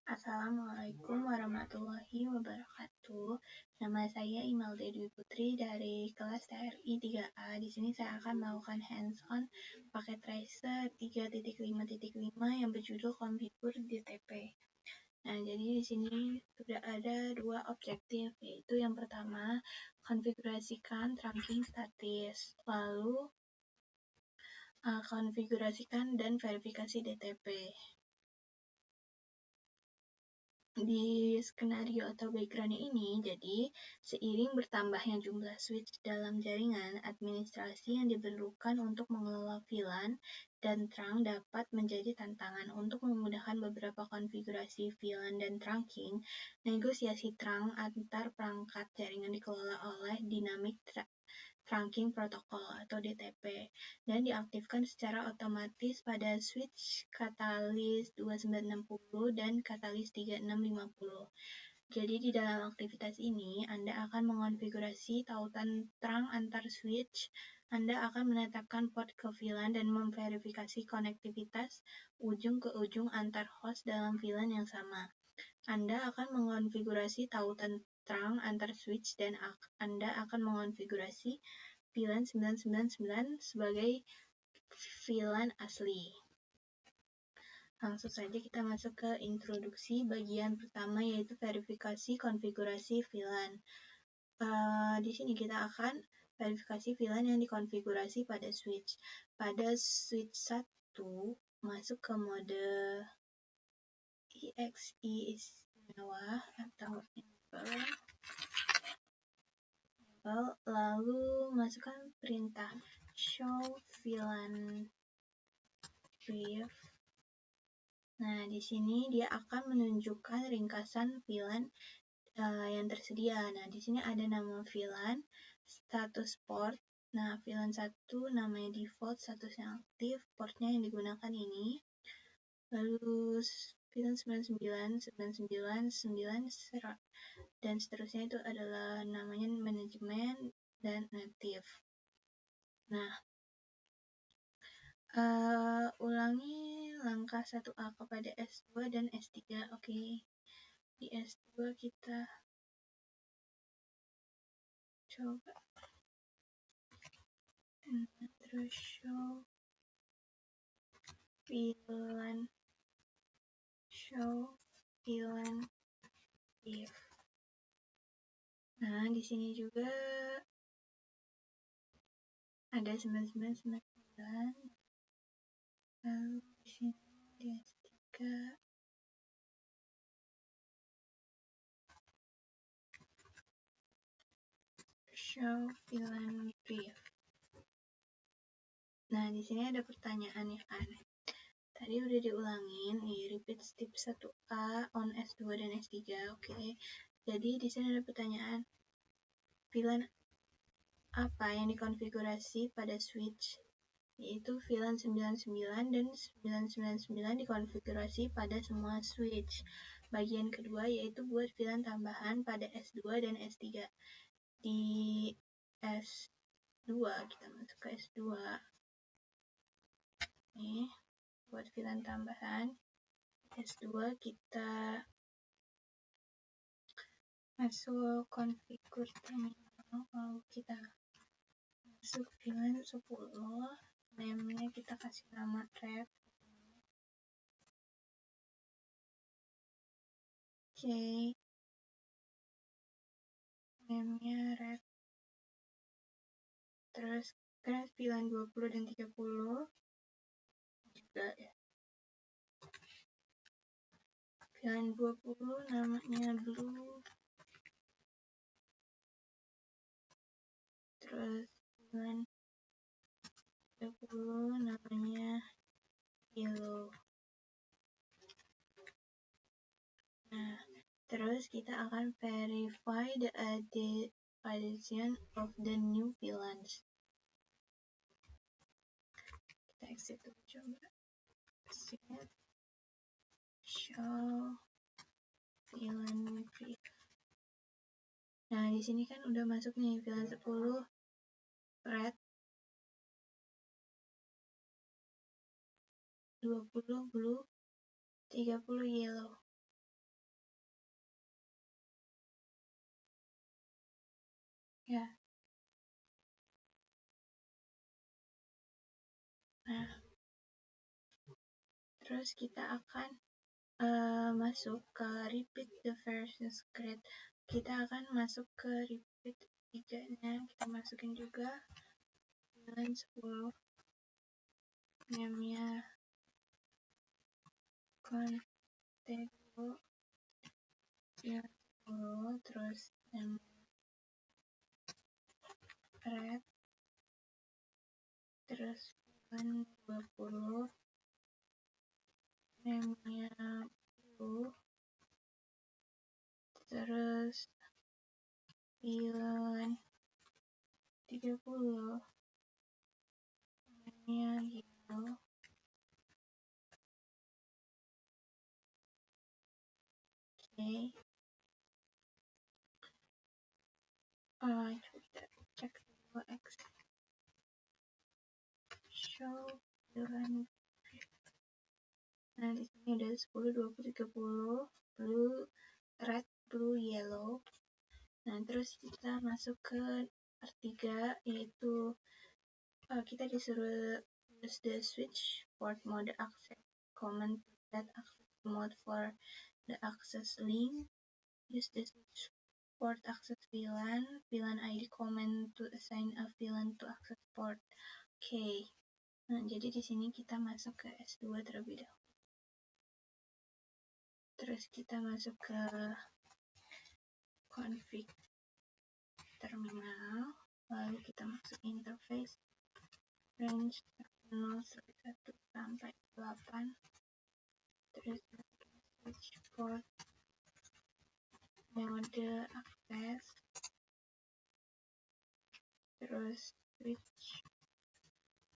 Assalamualaikum warahmatullahi wabarakatuh. Nama saya Imelda Dwi Putri dari kelas TRI 3A. Di sini saya akan melakukan hands-on pakai tracer 3.5.5 yang berjudul konfigur DTP. Nah, jadi di sini sudah ada dua objektif, yaitu yang pertama, konfigurasikan trunking statis, lalu konfigurasikan dan verifikasi DTP. Di skenario atau background ini, jadi seiring bertambahnya jumlah switch dalam jaringan, administrasi yang diperlukan untuk mengelola VLAN dan trunk dapat menjadi tantangan. Untuk memudahkan beberapa konfigurasi VLAN dan trunking, negosiasi trunk antar perangkat jaringan dikelola oleh Dynamic Trunking Protocol atau DTP dan diaktifkan secara otomatis pada switch katalis 2960 dan katalis 3650. Jadi di dalam aktivitas ini, Anda akan mengonfigurasi tautan trunk antar switch, Anda akan menetapkan port ke VLAN dan memverifikasi konektivitas ujung ke ujung antar host dalam VLAN yang sama. Anda akan mengonfigurasi tautan trunk antar switch dan Anda akan mengonfigurasi VLAN 999 sebagai VLAN asli. Langsung saja kita masuk ke introduksi bagian pertama, yaitu verifikasi konfigurasi VLAN. Di sini kita akan verifikasi VLAN yang dikonfigurasi pada switch. Pada switch 1 masuk ke mode EXE istimewa atau enable, lalu masukkan perintah show VLAN brief. Nah, di sini dia akan menunjukkan ringkasan VLAN yang tersedia. Nah, di sini ada nama VLAN, status port. Nah, VLAN 1 namanya default, statusnya aktif, portnya yang digunakan ini. Lalu VLAN 99, 99, 9, dan seterusnya itu adalah namanya manajemen dan native. Nah, ulangi langkah 1A kepada S2 dan S3. Oke. Di S2 kita coba terus show VLAN if. Nah, di sini juga ada 9999. Lalu di sini di S3 show VLAN brief. Nah, di sini ada pertanyaan ya kan. Tadi udah diulangin, repeat step 1A on S2 dan S3. Oke. Jadi di sini ada pertanyaan, VLAN apa yang dikonfigurasi pada switch? Yaitu VLAN 99 dan 999 dikonfigurasi pada semua switch. Bagian kedua yaitu buat VLAN tambahan pada S2 dan S3. Di S2, kita masuk ke S2. Nih, buat VLAN tambahan. S2 kita masuk konfigur terminal, lalu kita masuk VLAN 10. Name-nya kita kasih nama red. Oke. Name-nya red. Terus kan VLAN 20 dan 30 juga ya. VLAN 20 namanya blue. Terus VLAN 30 namanya yellow. Nah, terus kita akan verify the addition of the new VLANs. Kita exit dulu coba. Set show VLAN brief. Nah, di sini kan udah masuk nih VLAN 10 red, 20 blue, 30 yellow. Ya. Nah, terus kita akan masuk ke repeat the versions create. Kita akan masuk ke repeat 3-nya. Kita masukin juga bilan 10. Name-nya Contego bilan 10. Terus name red. Terus bilan 20. Name-nya blue. Terus bilan 30. Name-nya yellow. Okay. Kita cek dulu X. Show bilan. Nah, di sini ada 10, 20, 30, blue, red, blue, yellow. Nah, terus kita masuk ke part 3, yaitu kita disuruh use the switch port mode access command to set access mode for the access link. Use the switch port access VLAN ID command to assign a VLAN to access port. Oke. Nah, jadi di sini kita masuk ke S2 terlebih dahulu. Terus kita masuk ke config terminal, lalu kita masuk interface range 0 1 sampai 8, terus switch port mode access, terus switch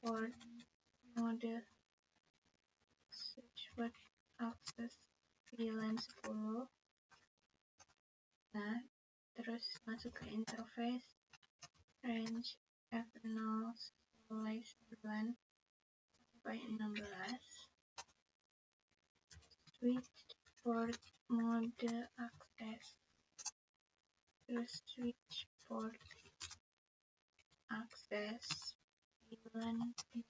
port mode switch port access VLAN 10. Nah, terus masuk ke interface range F0 mulai 9 sampai 16, switch port mode access, terus switch port access VLAN 10,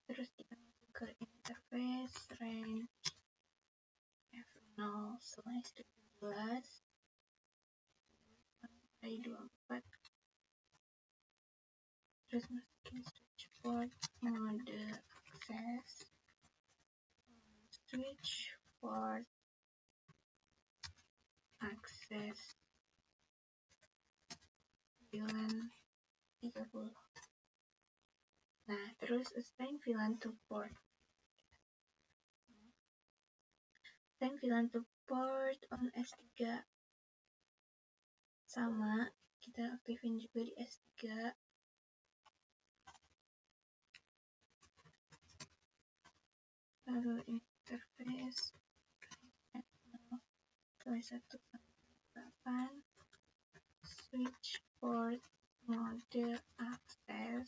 terus kita masuk ke interface range F0 slash 17 sampai 24, terus masukin switch port mode access, switch port access VLAN 30. Nah, terus assign VLAN to port. Assign VLAN to port on S3. Sama, kita aktifin juga di S3. Lalu interface 1 sampai 8, switch port mode access,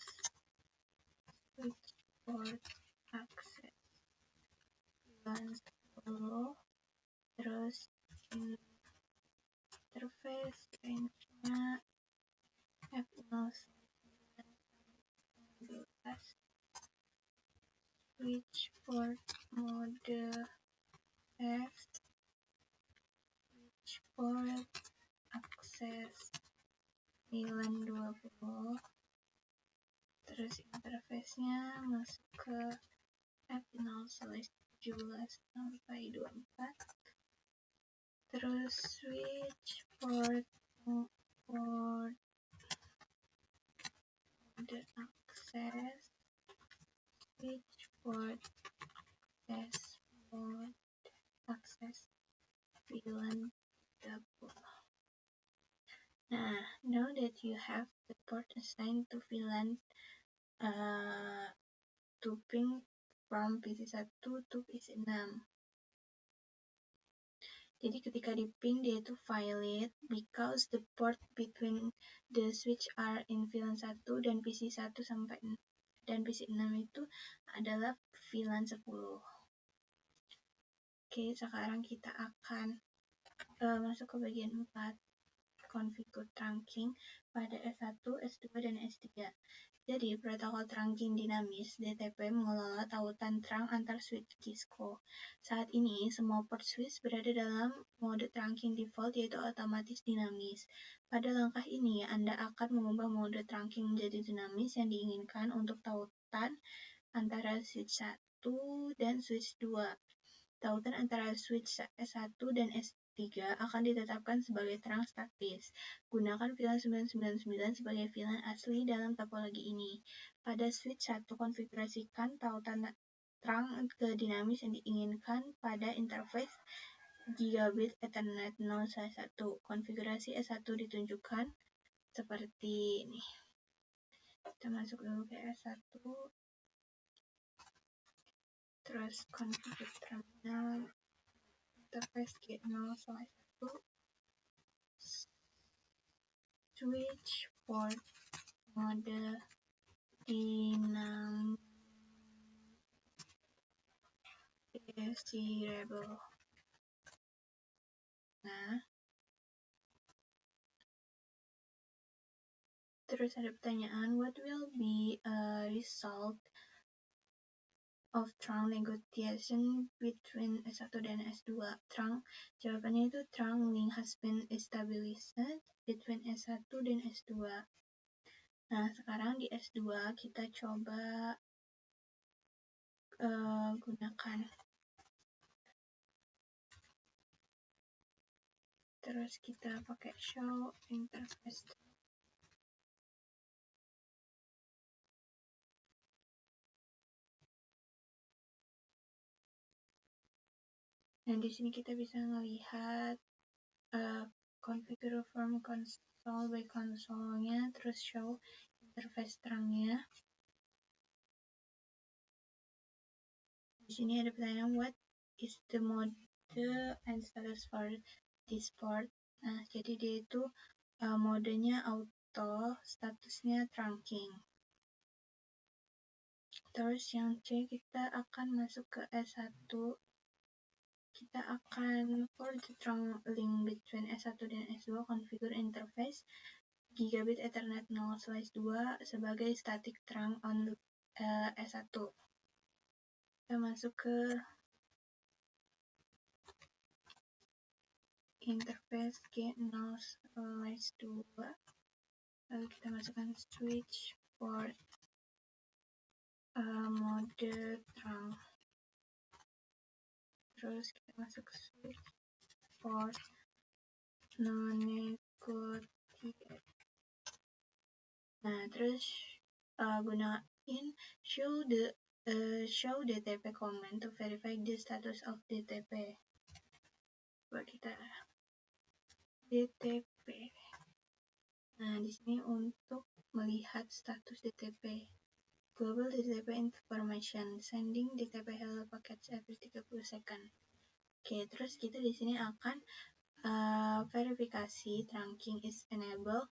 switch port access VLAN 10, terus interface range-nya F0 12, switch port mode F, switch port access VLAN 20, terus interface-nya masuk ke F0/17 sampai 24, terus switch port mode access, switch port access mode access VLAN 30. Nah, now that you have the port assigned to VLAN to ping from PC1 to PC6. Jadi ketika di ping dia itu valid because the port between the switch are in VLAN 1 dan PC1 sampai dan PC6 itu adalah VLAN 10. Oke, sekarang kita akan masuk ke bagian 4, configure trunking pada S1, S2, dan S3. Jadi, protokol trunking dinamis DTP mengelola tautan trunk antar switch Cisco. Saat ini, semua port switch berada dalam mode trunking default yaitu otomatis dinamis. Pada langkah ini, Anda akan mengubah mode trunking menjadi dinamis yang diinginkan untuk tautan antara switch 1 dan switch 2. Tautan antara switch S1 dan S3 akan ditetapkan sebagai trunk statis. Gunakan VLAN 999 sebagai VLAN asli dalam topologi ini. Pada switch 1, konfigurasikan tautan trunk ke dinamis yang diinginkan pada interface Gigabit Ethernet 0/1. Konfigurasi S1 ditunjukkan seperti ini. Kita masuk dulu ke S1. Terus configure terminal interface G0/1 switch port mode dynamic desirable. Nah, terus ada pertanyaan, what will be a result of trunk negotiation between S1 dan S2? Trunk, jawabannya itu trunk link has been established between S1 dan S2. Nah, sekarang di S2 kita coba gunakan. Terus kita pakai show interface. Dan di sini kita bisa melihat configure from console by console-nya, terus show interface trunk-nya. Di sini ada pertanyaan, what is the mode and status for this port? Nah, jadi dia itu modenya auto, statusnya trunking. Terus yang C, kita akan masuk ke S1. Kita akan for the trunk link between S1 dan S2 configure interface Gigabit Ethernet 0/2 sebagai static trunk on S1. Kita masuk ke interface G0/2. Lalu kita masukkan switch port mode trunk. Terus kita masuk switch port non-negotiate. Nah, terus gunain show DTP command to verify the status of DTP. Buat kita DTP. Nah, di sini untuk melihat status DTP. Global DTP information, sending DTP hello packets every 30 second. Oke, terus kita di sini akan verifikasi trunking is enabled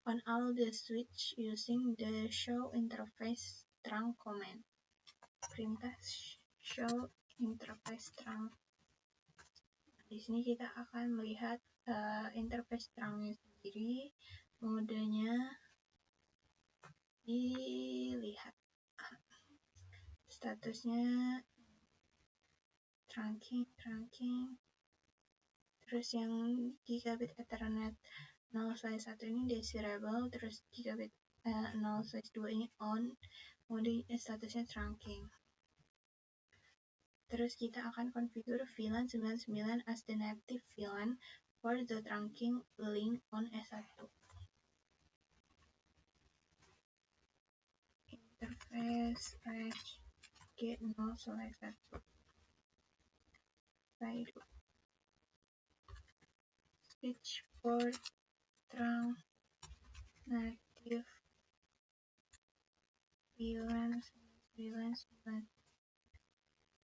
on all the switch using the show interface trunk command. Perintah show interface trunk. Di sini kita akan melihat interface trunknya sendiri, modenya dilihat. Statusnya trunking. Terus yang Gigabit Ethernet 0/1 ini desirable, terus Gigabit 0/2 ini on, mode statusnya trunking. Terus kita akan configure VLAN 99 as the native VLAN for the trunking link on S1. Interface G0/1. Switch port trunk native VLAN.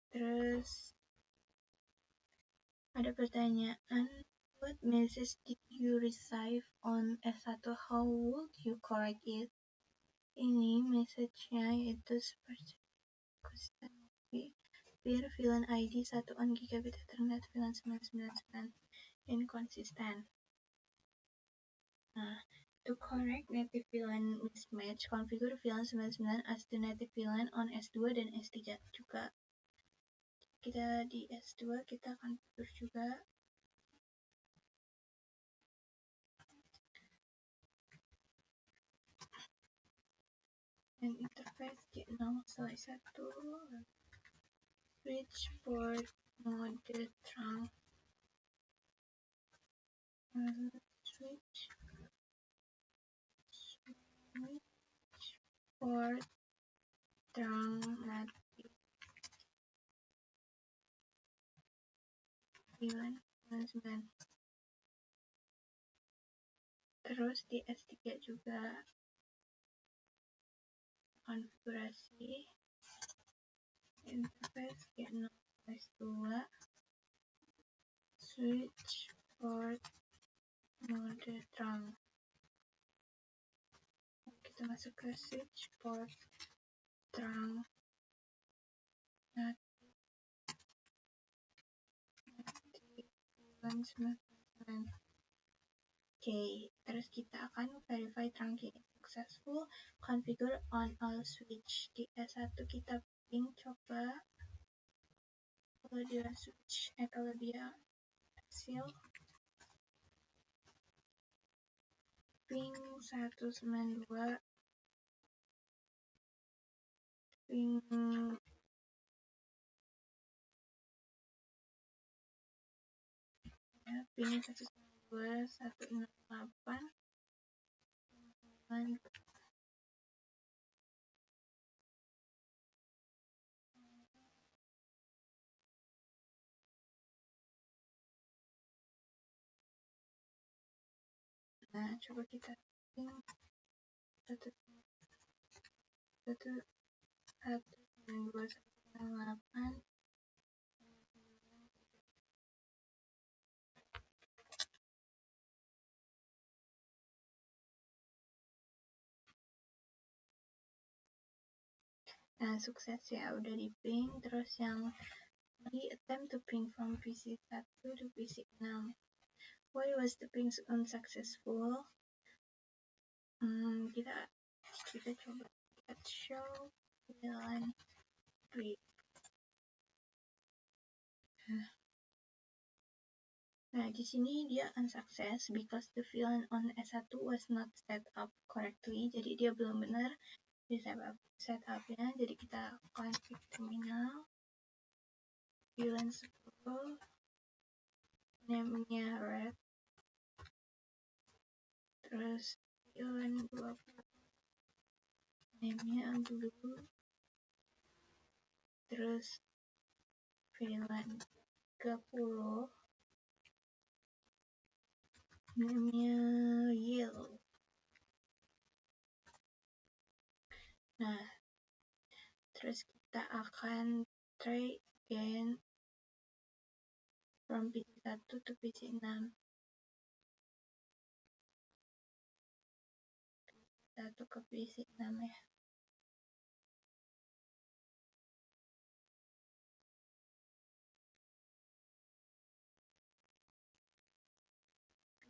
Terus ada pertanyaan, what message did you receive on S1? How would you correct it? Ini message-nya yaitu seperti peer VLAN ID 1 on Gigabit Ethernet VLAN 999 inconsistent. Nah, to correct native VLAN mismatch, configure VLAN 99 as the native VLAN on S2 dan S3 juga. Kita di S2 kita akan configure juga. Dan interface G0/1 switch port mode trunk switch port trunk native VLAN 99. Terus di S3 juga konfigurasi interface G0/2 switch port mode trunk. Kita masuk ke switch port trunk native VLAN 99. Oke, terus kita akan verify trunking successful, configure on all switch. Di S1 kita ping coba kalau dia switch, kalau dia hasil ping 192 ping ya, ping 192 168. Nah, coba kita ping 192.168. Nah, sukses ya, udah di ping. Terus yang di attempt to ping from PC 1 to PC 6. Why was the ping unsuccessful? Kita coba lihat show VLAN 3. Nah, di sini dia unsuccess because the VLAN on S1 was not set up correctly. Jadi dia belum benar di setupnya. Jadi kita config terminal VLAN 10, name-nya red, terus VLAN 20, name-nya blue, terus VLAN 30, name-nya yellow. Nah, terus kita akan try again from PC 1 to PC 6. 1 ke PC 6 ya.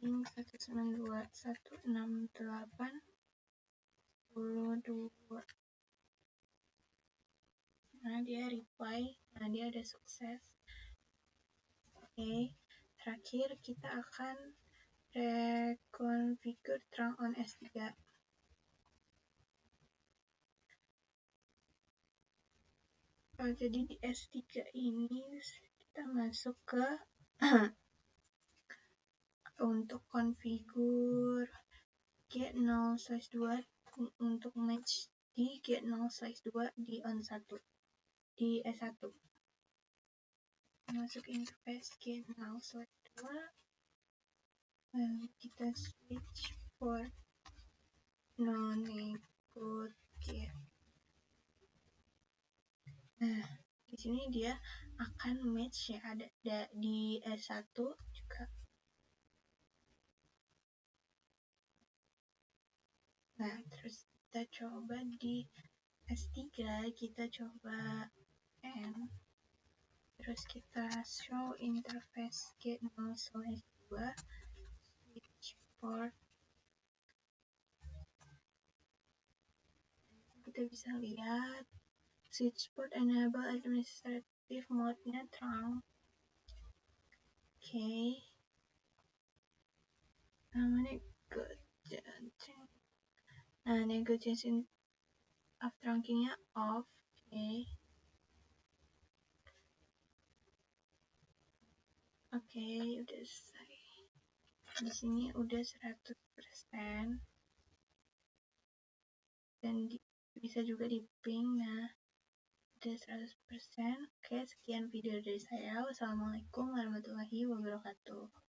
Ping 192.168.10.2. Nah, dia reply. Nah, dia ada sukses. Oke, terakhir kita akan reconfigure trunk on S3. Jadi di S3 ini kita masuk ke untuk configure G0/2 untuk match di G0/2 di on1 di S1. Masuk interface G0/2, lalu kita switch port non-negate. Nah, di sini dia akan match ya, ada di S1 juga. Nah, terus kita coba di S3, kita coba N, terus kita show interface G0/2 switch port kita bisa lihat switchboard enable administrative mode-nya terang. Oke. Namanya negotiation of trunking-nya off. Oke, udah selesai. Di sini udah 100%. Dan bisa juga di ping. Nah, udah 100%. Oke, sekian video dari saya. Wassalamualaikum warahmatullahi wabarakatuh.